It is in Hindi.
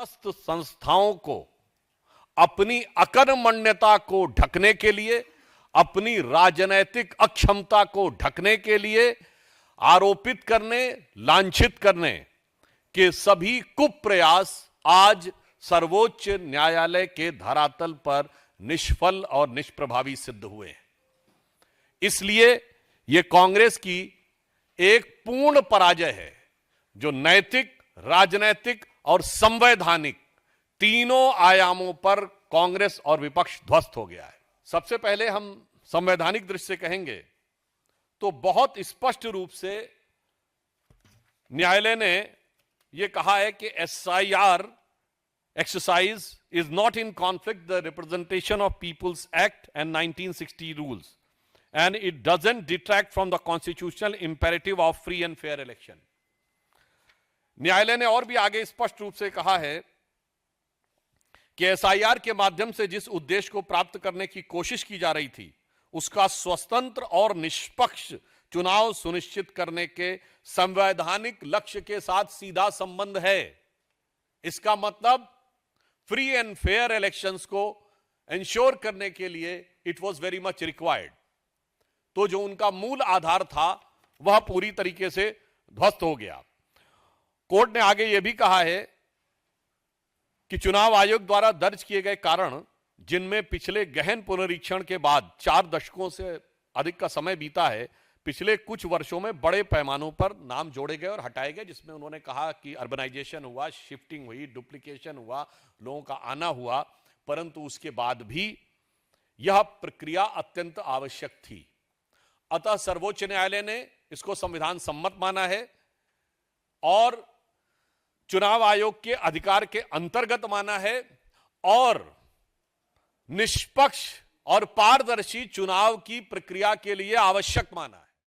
समस्त संस्थाओं को अपनी अकर्मण्यता को ढकने के लिए, अपनी राजनैतिक अक्षमता को ढकने के लिए आरोपित करने, लांछित करने के सभी कुप्रयास आज सर्वोच्च न्यायालय के धरातल पर निष्फल और निष्प्रभावी सिद्ध हुए हैं। इसलिए यह कांग्रेस की एक पूर्ण पराजय है, जो नैतिक, राजनैतिक और संवैधानिक तीनों आयामों पर कांग्रेस और विपक्ष ध्वस्त हो गया है। सबसे पहले हम संवैधानिक दृष्टि से कहेंगे तो बहुत स्पष्ट रूप से न्यायालय ने यह कहा है कि SIR exercise is not in conflict the Representation of People's Act and 1960 rules, and it doesn't detract from the constitutional imperative of free and fair election. न्यायालय ने और भी आगे स्पष्ट रूप से कहा है कि एसआईआर के माध्यम से जिस उद्देश्य को प्राप्त करने की कोशिश की जा रही थी, उसका स्वतंत्र और निष्पक्ष चुनाव सुनिश्चित करने के संवैधानिक लक्ष्य के साथ सीधा संबंध है। इसका मतलब फ्री एंड फेयर इलेक्शंस को इंश्योर करने के लिए it was very much required. तो जो उनका मूल आधार था वह पूरी तरीके से ध्वस्त हो गया। कोर्ट ने आगे यह भी कहा है कि चुनाव आयोग द्वारा दर्ज किए गए कारण, जिनमें पिछले गहन पुनरीक्षण के बाद 4 दशकों से अधिक का समय बीता है, पिछले कुछ वर्षों में बड़े पैमानों पर नाम जोड़े गए और हटाए गए, जिसमें उन्होंने कहा कि अर्बनाइजेशन हुआ, शिफ्टिंग हुई, डुप्लीकेशन हुआ, लोगों का आना हुआ, परंतु उसके बाद भी यह प्रक्रिया अत्यंत आवश्यक थी। अतः सर्वोच्च न्यायालय ने इसको संविधान सम्मत माना है और चुनाव आयोग के अधिकार के अंतर्गत माना है और निष्पक्ष और पारदर्शी चुनाव की प्रक्रिया के लिए आवश्यक माना है।